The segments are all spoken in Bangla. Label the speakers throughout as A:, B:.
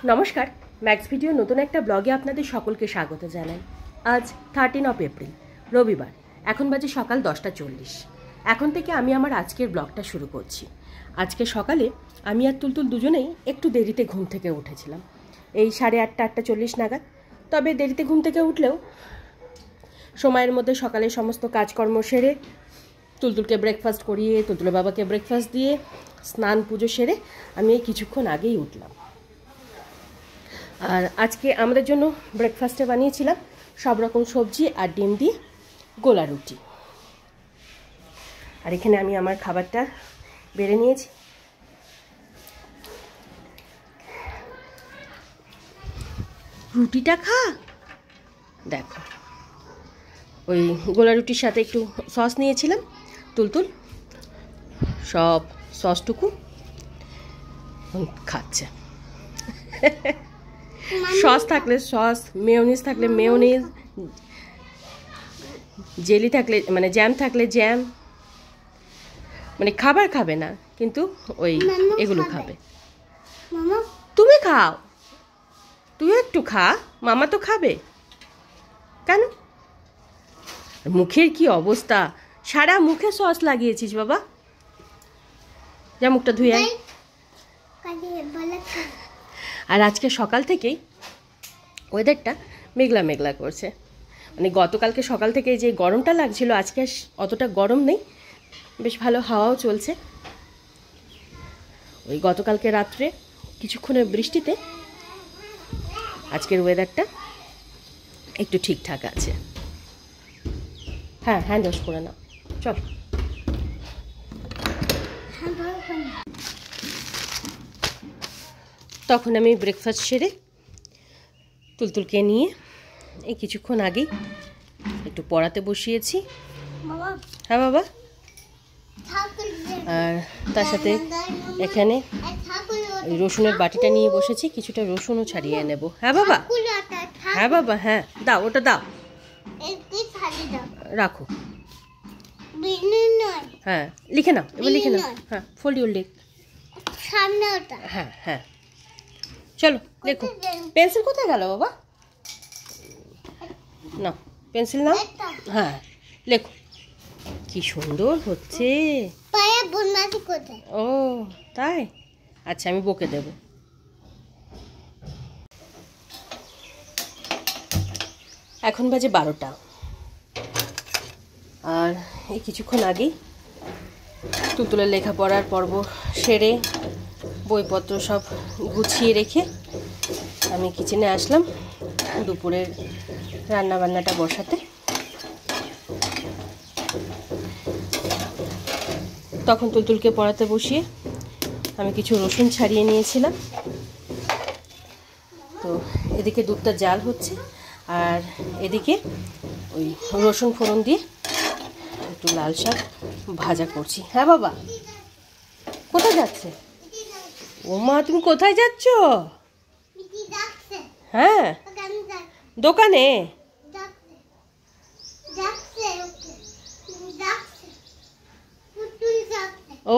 A: নমস্কার, ম্যাক্স ভিডিও নতুন একটা ব্লগে আপনাদের সকলকে স্বাগত জানাই। আজ 13 এপ্রিল রবিবার। এখন বাজে সকাল 10:40। এখন থেকে আমি আমার আজকের ব্লগটা শুরু করছি। আজকে সকালে আমি আর তুলতুল দুজনেই একটু দেরিতে ঘুম থেকে উঠেছিলাম, এই 8:30 8:40 নাগাদ। তবে দেরিতে ঘুম থেকে উঠলেও সময়ের মধ্যে সকালে সমস্ত কাজকর্ম সেরে তুলতুলকে ব্রেকফাস্ট করিয়ে তুলতুলের বাবাকে ব্রেকফাস্ট দিয়ে স্নান পুজো সেরে আমি এই কিছুক্ষণ আগেই উঠলাম। আর আজকে আমাদের জন্য ব্রেকফাস্টে বানিয়েছিলাম সব রকম সবজি আর ডিম দিয়ে গোলা রুটি। আর এখানে আমি আমার খাবারটা বেড়ে নিয়েছি। রুটিটা খা, দেখো ওই গোলা রুটির সাথে একটু সস নিয়েছিলাম। তুলতুল সব সসটুকু খাচ্ছে। সস থাকলে সস, মেয়োনিজ থাকলে মেয়োনিজ, জেলি থাকলে মানে জ্যাম থাকলে জ্যাম, মানে খাবার খাবে না কিন্তু ওই এগুলো খাবে। তুমি খাও, তুই একটু খা, মামা তো খাবে কেন? মুখের কি অবস্থা, সারা মুখে সস লাগিয়েছিস বাবা, যা মুখটা ধুয়ে আয়। আর আজকে সকাল থেকেই ওয়েদারটা মেঘলা মেঘলা করছে, মানে গতকালকে সকাল থেকে যে গরমটা লাগছিল আজকে অতটা গরম নেই, বেশ ভালো হাওয়াও চলছে। ওই গতকালকে রাত্রে কিছুক্ষণের বৃষ্টিতে আজকের ওয়েদারটা একটু ঠিকঠাক আছে। হ্যাঁ, হ্যান্ড ওয়াশ করে নাও, চল। তখন আমি ব্রেকফাস্ট সেরে তুলতুলকে নিয়ে এই কিছুক্ষণ আগেই একটু পড়াতে বসিয়েছি। হ্যাঁ বাবা, আর তার সাথে এখানে ওই রসুনের বাটিটা নিয়ে বসেছি, কিছুটা রসুনও ছাড়িয়ে নেব। হ্যাঁ বাবা, হ্যাঁ বাবা, হ্যাঁ দাও, ওটা দাও, রাখো। হ্যাঁ লিখে নাও, এবার লিখে নাও। হ্যাঁ ফোল্ড ইউর লেগ, হ্যাঁ হ্যাঁ চলো লেখো। পেন্সিল কোথায় গেল বাবা? না পেন্সিল নাও, হ্যাঁ লেখো। কি সুন্দর হচ্ছে। ও তাই, আচ্ছা আমি বকে দেব। এখন বাজে 12টা, আর এই কিছুক্ষণ আগেই তুলতুলের লেখাপড়ার পর্ব সেরে বইপত্র সব গুছিয়ে রেখে আমি কিচেনে আসলাম দুপুরের রান্নাবান্নাটা বসাতে। তখন তুলতুলকে পড়াতে বসিয়ে আমি কিছু রসুন ছাড়িয়ে নিয়েছিলাম। তো এদিকে দুধটা জাল হচ্ছে আর এদিকে ওই রসুন ফোড়ন দিয়ে একটু লাল শাক ভাজা করছি। হ্যাঁ বাবা, কোথায় যাচ্ছে? ও মা, তুমি কোথায় যাচ্ছ? হ্যাঁ দোকানে।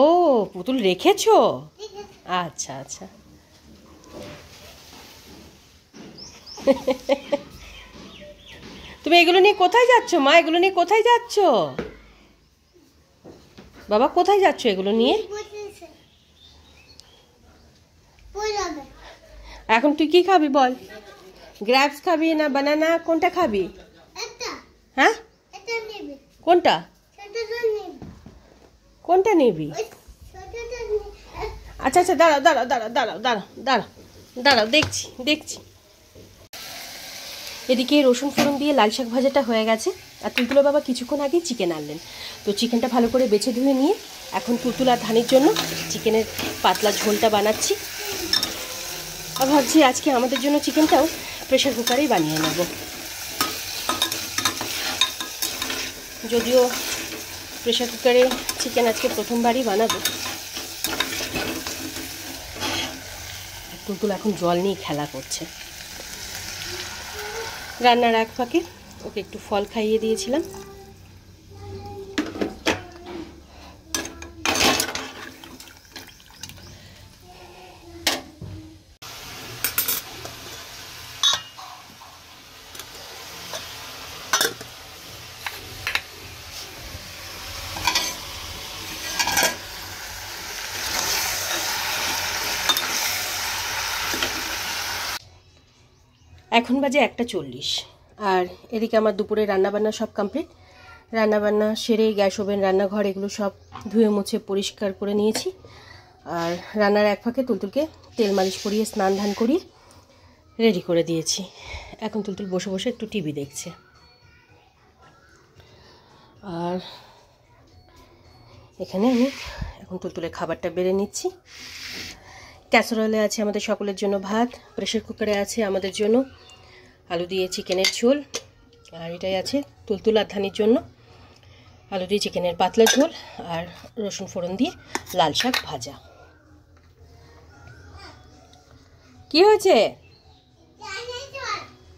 A: ও পুতুল রেখেছো? আচ্ছা আচ্ছা। তুমি এগুলো নিয়ে কোথায় যাচ্ছ মা? এগুলো নিয়ে কোথায় যাচ্ছ বাবা? কোথায় যাচ্ছ এগুলো নিয়ে? এখন তুই কি খাবি বল? গ্র্যাপস খাবি না বানানা, কোনটা খাবি? হ্যাঁ কোনটা কোনটা নিবি? আচ্ছা আচ্ছা দাঁড়াও দাঁড়াও দাঁড়াও দাঁড়াও দাঁড়াও দাঁড়াও দাঁড়াও, দেখছি দেখছি। এদিকে রসুন ফোড়ন দিয়ে লাল শাক ভাজাটা হয়ে গেছে, আর তুলতুলের বাবা কিছুক্ষণ আগে চিকেন আনলেন। তো চিকেনটা ভালো করে বেছে ধুয়ে নিয়ে এখন তুলতুল আর ধানির জন্য চিকেনের পাতলা ঝোলটা বানাচ্ছি। আর ভাবছি আজকে আমাদের জন্য চিকেনটাও প্রেশার কুকারেই বানিয়ে নেব, যদিও প্রেশার কুকারে চিকেন আজকে প্রথমবারই বানাবো। তুলতুল এখন জল নিয়ে খেলা করছে। রান্নার এক ফাঁকে ওকে একটু ফল খাইয়ে দিয়েছিলাম। এখন বাজে 1:40 আর এদিকে আমার দুপুরে রান্নাবান্না সব কমপ্লিট। রান্নাবান্না সেরে গ্যাস ওভেন রান্নাঘর এগুলো সব ধুয়ে মুছে পরিষ্কার করে নিয়েছি। আর রান্নার এক ফাঁকে তুলতুলকে তেল মালিশ করিয়ে স্নান ধান করিয়ে রেডি করে দিয়েছি। এখন তুলতুল বসে বসে একটু টিভি দেখছে। আর এখানে আমি এখন তুলতুলের খাবারটা বেড়ে নিচ্ছি। ক্যাসারোলে আছে আমাদের সকলের জন্য ভাত, প্রেশার কুকারে আছে আমাদের জন্য আলু দিয়ে চিকেনের ঝোল, আর এটাই আছে তুলতুল আর ধানির জন্য আলু দিয়ে চিকেনের পাতলা ঝোল আর রসুন ফোড়ন দিয়ে লাল শাক ভাজা। কি হয়েছে?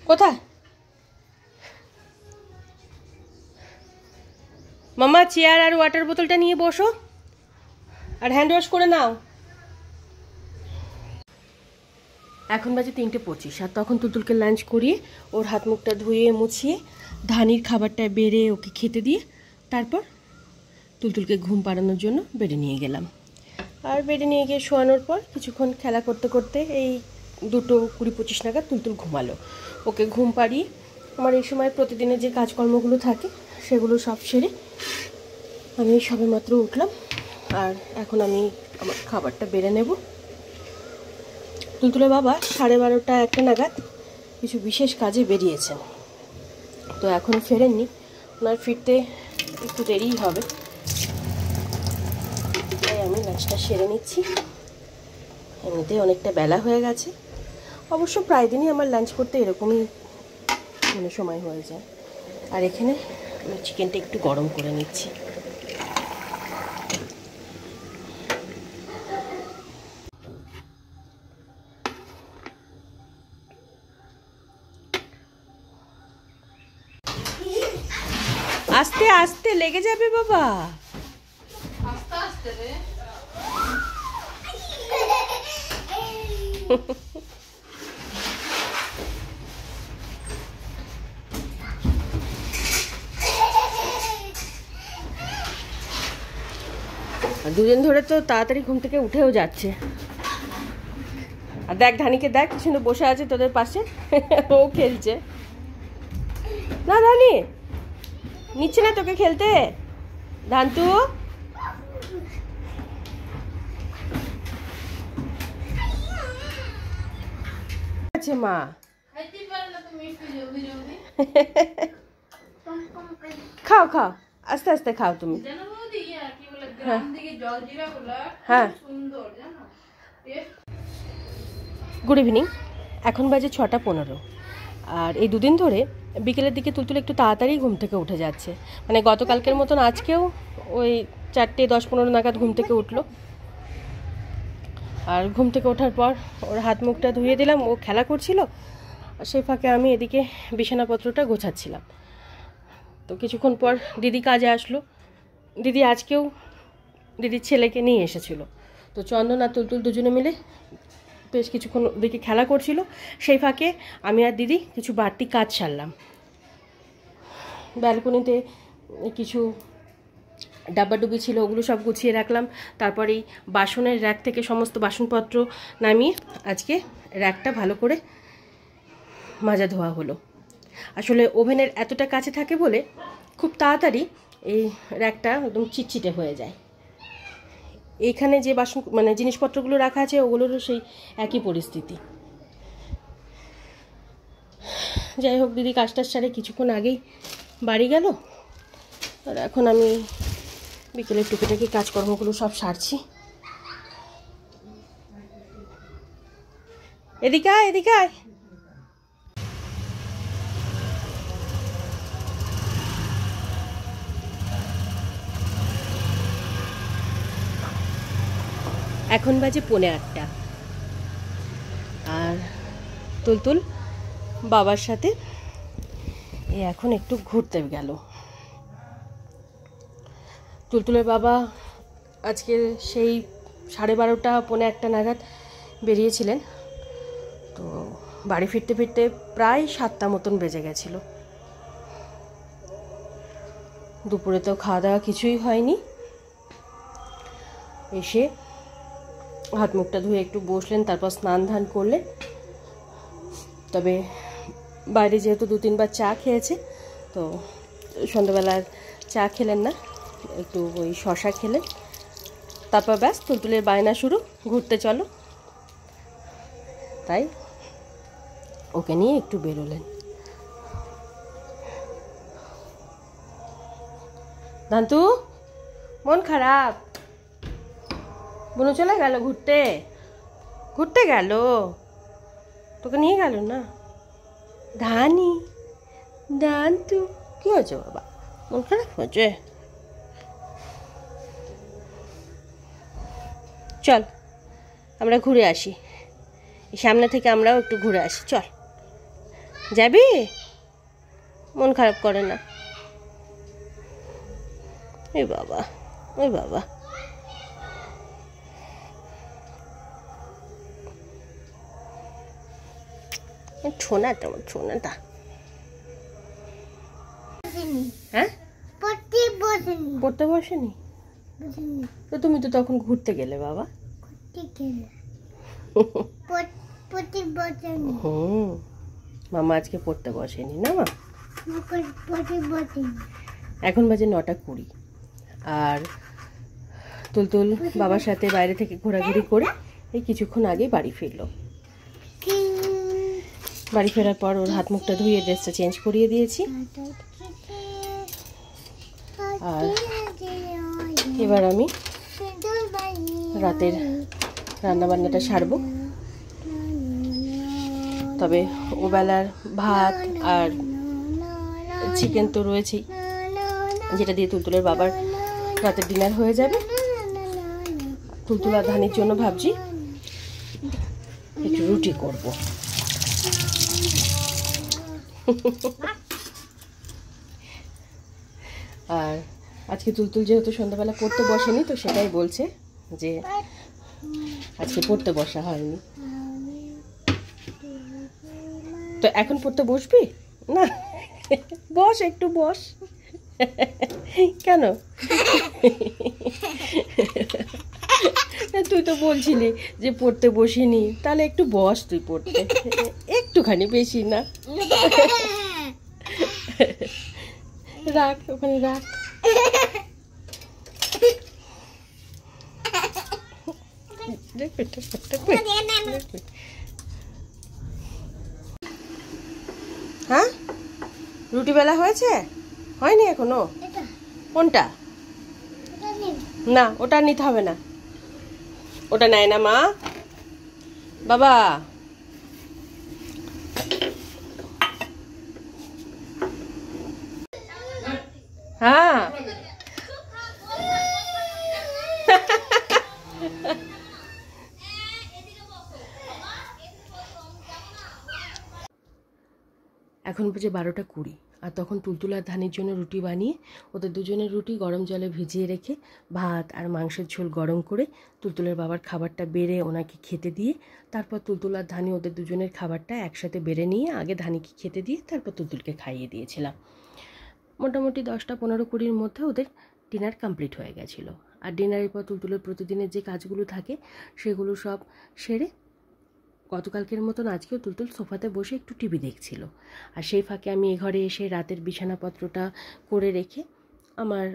A: কোথায় মামা? চেয়ার আর ওয়াটার বোতলটা নিয়ে বসো আর হ্যান্ড ওয়াশ করে নাও। এখন বাজে 3:25 আর তখন তুলতুলকে লাঞ্চ করিয়ে ওর হাত মুখটা ধুয়ে মুছিয়ে ধানির খাবারটা বেড়ে ওকে খেতে দিয়ে তারপর তুলতুলকে ঘুম পাড়ানোর জন্য বেডে নিয়ে গেলাম। আর বেডে নিয়ে গিয়ে শোয়ানোর পর কিছুক্ষণ খেলা করতে করতে এই 2:20-25 নাগাদ তুলতুল ঘুমালো। ওকে ঘুম পাড়িয়ে আমার এই সময় প্রতিদিনের যে কাজকর্মগুলো থাকে সেগুলো সব সেরে আমি সবেমাত্র উঠলাম। আর এখন আমি আমার খাবারটা বেড়ে নেব। তুলতুলের বাবা 12:30-1টা নাগাদ কিছু বিশেষ কাজে বেরিয়েছেন, তো এখনও ফেরেননি। ওনার ফিরতে একটু দেরিই হবে, তাই আমি লাঞ্চটা সেরে নিচ্ছি। এমনিতে অনেকটা বেলা হয়ে গেছে। অবশ্য প্রায় দিনই আমার লাঞ্চ করতে এরকমই সময় হয়ে যায়। আর এখানে আমি চিকেনটা একটু গরম করে নিচ্ছি। আস্তে আস্তে লেগে যাবে বাবা। আস্তে আস্তে রে। দুদিন ধরে তো তাড়াতাড়ি ঘুম থেকে উঠেও যাচ্ছে। আর দেখ ধানিকে দেখ কি সুন্দর বসে আছে তোদের পাশে, ও খেলছে। না ধানি নিচ্ছে না তোকে খেলতে। ধান্তু আছে মা। খাও খাও আস্তে আস্তে খাও তুমি। হ্যাঁ গুড ইভিনিং। এখন বাজে 6:15 আর এই দুদিন ধরে বিকেলের দিকে তুলতুল একটু তাড়াতাড়ি ঘুম থেকে উঠে যাচ্ছে। মানে গতকালকের মতন আজকেও ওই 4:10-15 নাগাদ ঘুম থেকে উঠলো। আর ঘুম থেকে ওঠার পর ওর হাত মুখটা ধুয়ে দিলাম, ও খেলা করছিল। সেই ফাঁকে আমি এদিকে বিছানাপত্রটা গোছাচ্ছিলাম। তো কিছুক্ষণ পর দিদি কাজে আসলো। দিদি আজকেও দিদির ছেলেকে নিয়ে এসেছিল। তো চন্দন আর তুলতুল দুজনে মিলে বেশ কিছুক্ষণ ওদিকে খেলা করছিল। সেই ফাঁকে আমি আর দিদি কিছু বাড়তি কাজ সারলাম। ব্যালকনিতে কিছু ডাব্বাডুবি ছিল, ওগুলো সব গুছিয়ে রাখলাম। তারপর এই বাসনের র্যাক থেকে সমস্ত বাসনপত্র নামিয়ে আজকে র্যাকটা ভালো করে মাজা ধোয়া হলো। আসলে ওভেনের এতটা কাছে থাকে বলে খুব তাড়াতাড়ি এই র্যাকটা একদম চিটচিটে হয়ে যায়। এইখানে যে বাসন মানে জিনিসপত্রগুলো রাখা আছে ওগুলোরও সেই একই পরিস্থিতি। যাই হোক দিদি কাজটার সারে কিছুক্ষণ আগেই বাড়ি গেল। আর এখন আমি বিকেলের টুকিটাকি কাজকর্মগুলো সব সারছি। এদিকে আয় এদিকে আয়। এখন বাজে 8:15 আর তুলতুল বাবার সাথে এখন একটু ঘুরতে গেল। তুলতুলের বাবা আজকে সেই 12:30-1 নাগাদ বেরিয়েছিলেন। তো বাড়ি ফিরতে ফিরতে প্রায় 7টা মতন বেজে গেছিল। দুপুরে তো খাওয়া দাওয়া কিছুই হয়নি। এসে হাত মুখটা ধুয়ে একটু বসলেন, তারপর স্নান ধান করলেন। তবে বাইরে যেহেতু 2-3 বার চা খেয়েছে, তো সন্ধ্যাবেলার চা খেলেন না, একটু ওই শশা খেলেন। তারপর ব্যাস তুলতুলের বায়না শুরু, ঘুরতে চলো। তাই ওকে নিয়ে একটু বেরোলেন। ধান্তু, মন খারাপ? বুনু চলে গেল ঘুরতে, ঘুরতে গেল, তোকে নিয়ে গেল না? ধানি, ধান্তু, কি হয়েছে বাবা, মন খারাপ হয়েছে? চল আমরা ঘুরে আসি, সামনে থেকে আমরাও একটু ঘুরে আসি, চল। যাবি? মন খারাপ করে না? ওই বাবা, ওই বাবা, ছোনাটা আমার ছোনাটা। হ্যাঁ, পড়তে বসেনি তো? তুমি তো তখন ঘুরতে গেলে বাবা। মামা আজকে পড়তে বসেনি না মা? এখন বাজে 9:20, আর তুলতুল বাবার সাথে বাইরে থেকে ঘোরাঘুরি করে এই কিছুক্ষণ আগেই বাড়ি ফিরলো। বাড়ি ফেরার পর ওর হাত মুখটা ধুয়ে ড্রেসটা চেঞ্জ করিয়ে দিয়েছি, আর এবার আমি রাতের রান্নাবান্নাটা সারবো। তবে ওবেলার ভাত আর চিকেন তো রয়েছেই, যেটা দিয়ে তুলতুলের বাবার রাতের ডিনার হয়ে যাবে। তুলতুল আর ধানির জন্য ভাবছি একটু রুটি করব। আর আজকে তুলতুল যেহেতু সন্ধ্যাবেলা পড়তে বসেনি, তো সেটাই বলছে যে আজকে পড়তে বসা হয়নি। তো এখন পড়তে বসবি না? বস, একটু বস। কেন? তুই তো বলছিলি যে পড়তে বসিনি, তাহলে একটু বস তুই পড়তে, একটুখানি, বেশি না। রাখ ওখানে, রাখ। হ্যাঁ, রুটি বেলা হয়েছে? হয়নি এখনো? কোনটা? না, ওটা নিতে হবে না, ওটা নেয় না মা। বাবা, হ্যাঁ এখন বুঝে 12:20, আর তখন তুলতুল আর ধানির জন্য রুটি বানিয়ে ওদের দুজনের রুটি গরম জলে ভিজিয়ে রেখে ভাত আর মাংসের ঝোল গরম করে তুলতুলের বাবার খাবারটা বেড়ে ওনাকে খেতে দিয়ে, তারপর তুলতুল আর ধানি ওদের দুজনের খাবারটা একসাথে বেড়ে নিয়ে আগে ধানিকে খেতে দিয়ে তারপর তুলতুলকে খাইয়ে দিয়েছিলাম। মোটামুটি 10টা 15-20-র মধ্যে ওদের ডিনার কমপ্লিট হয়ে গেছিলো। আর ডিনারের পর তুলতুলের প্রতিদিনের যে কাজগুলো থাকে সেগুলো সব সেরে গতকালকের মতন আজকেও তুলতুল সোফাতে বসে একটু টিভি দেখছিল। আর সেই ফাঁকে আমি এ ঘরে এসে রাতের বিছানাপত্রটা করে রেখে আমার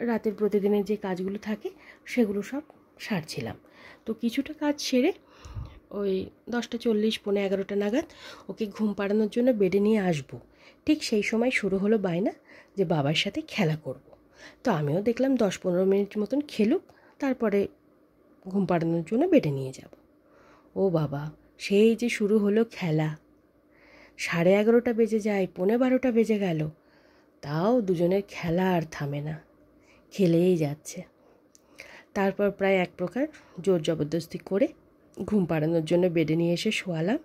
A: রাতের প্রতিদিনের যে কাজগুলো থাকে সেগুলো সব সারছিলাম। তো কিছুটা কাজ সেরে ওই 10:40-11:15 নাগাদ ওকে ঘুম পাড়ানোর জন্য বেডে নিয়ে আসবো। ঠিক সেই সময় শুরু হলো বায়না যে বাবার সাথে খেলা করব। তো আমিও দেখলাম 10-15 মিনিট মতন খেলুক, তারপরে ঘুম পাড়ানোর জন্য বেডে নিয়ে যাব। ও বাবা, সেই যে শুরু হলো খেলা, 11:30 বেজে যায়, 11:45 বেজে গেল, তাও দুজনের খেলা আর থামে না, খেলেই যাচ্ছে। তারপর প্রায় এক প্রকার জোর জবরদস্তি করে ঘুম পাড়ানোর জন্য বেডে নিয়ে এসে শোয়ালাম।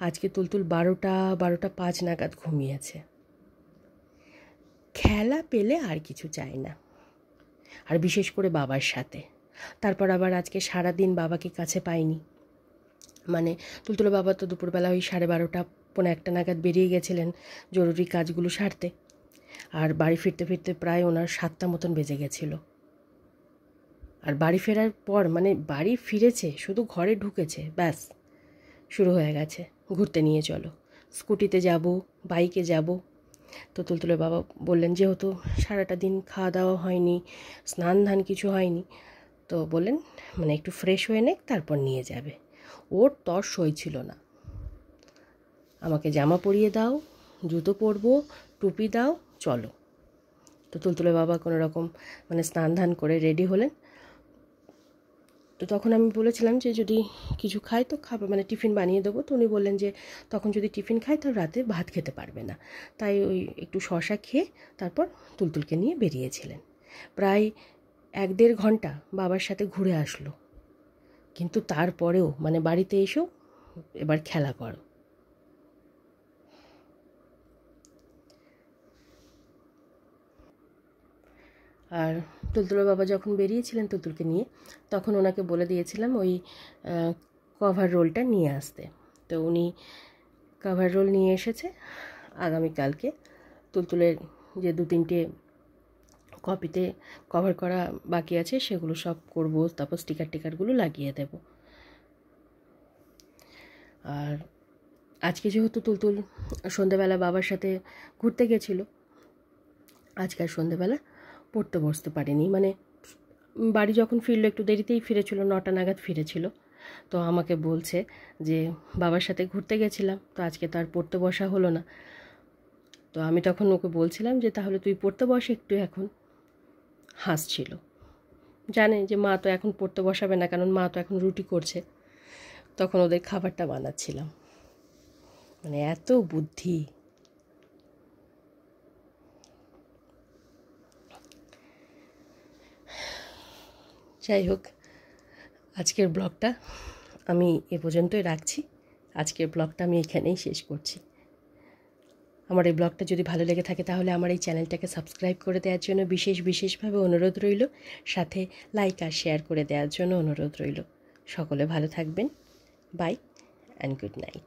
A: আজকে তুলতুল 12:05 নাগাদ ঘুমিয়েছে। খেলা পেলে আর কিছু চাই না, আর বিশেষ করে বাবার সাথে। তারপর আবার আজকে সারাদিন বাবাকে কাছে পাইনি। মানে তুলতুলের বাবা তো দুপুরবেলা ওই 12:30-1 নাগাদ বেরিয়ে গেছিলেন জরুরি কাজগুলো সারতে, আর বাড়ি ফিরতে ফিরতে প্রায় ওনার 7টা মতন বেজে গেছিল। আর বাড়ি ফেরার পর, মানে বাড়ি ফিরেছে, শুধু ঘরে ঢুকেছে, ব্যাস শুরু হয়ে গেছে ঘুরতে নিয়ে চলো, স্কুটিতে যাব, বাইকে যাব। তো তুলতুলের বাবা বললেন, যেহেতু সারাটা দিন খাওয়া দাওয়া হয়নি, স্নান ধান কিছু হয়নি, তো বললেন মানে একটু ফ্রেশ হয়ে নেক, তারপর নিয়ে যাবে। ওর তর সই ছিল না, আমাকে জামা পরিয়ে দাও, জুতো পরবো, টুপি দাও, চলো। তো তুলতুলের বাবা কোনো রকম মানে স্নান ধান করে রেডি হলেন। তো তখন আমি বলেছিলাম যে যদি কিছু খাই তো খাবে, মানে টিফিন বানিয়ে দেবো। তো উনি বললেন যে তখন যদি টিফিন খাই তো রাতে ভাত খেতে পারবে না, তাই ওই একটু শশা খেয়ে তারপর তুলতুলকে নিয়ে বেরিয়েছিলেন। প্রায় 1-1.5 ঘন্টা বাবার সাথে ঘুরে আসলো, কিন্তু তারপরেও মানে বাড়িতে এসেও এবার খেলা করো। আর তুলতুলের বাবা যখন বেরিয়েছিলেন তুলতুলকে নিয়ে, তখন ওনাকে বলে দিয়েছিলাম ওই কভার রোলটা নিয়ে আসতে। তো উনি কভার রোল নিয়ে এসেছে। আগামীকালকে তুলতুলের যে 2-3টে কপিতে কভার করা বাকি আছে সেগুলো সব করব, তারপর স্টিকারগুলো লাগিয়ে দেব। আর আজকে যেহেতু তুলতুল সন্ধেবেলা বাবার সাথে ঘুরতে গেছিলো, আজকে আর সন্ধেবেলা পড়তে বসতে পারিনি। মানে বাড়ি যখন ফিরলো একটু দেরিতেই ফিরেছিল, 9টা নাগাদ ফিরেছিল। তো আমাকে বলছে যে বাবার সাথে ঘুরতে গেছিলাম, তো আজকে তো আর পড়তে বসা হলো না। তো আমি তখন ওকে বলছিলাম যে তাহলে তুই পড়তে বস একটু এখন। হাসছিল, জানে যে মা তো এখন পড়তে বসাবে না, কারণ মা তো এখন রুটি করছে। তখন ওদের খাবারটা বানাচ্ছিলাম, মানে এত বুদ্ধি। যাই হোক, আজকের ব্লগটা আমি এ পর্যন্তই রাখছি। আজকের ব্লগটা আমি এখানেই শেষ করছি। আমার এই ব্লগটা যদি ভালো লেগে থাকে তাহলে আমার এই চ্যানেলটাকে সাবস্ক্রাইব করে দেওয়ার জন্য বিশেষভাবে অনুরোধ রইল, সাথে লাইক আর শেয়ার করে দেওয়ার জন্য অনুরোধ রইল। সকলে ভালো থাকবেন। Bye and good night.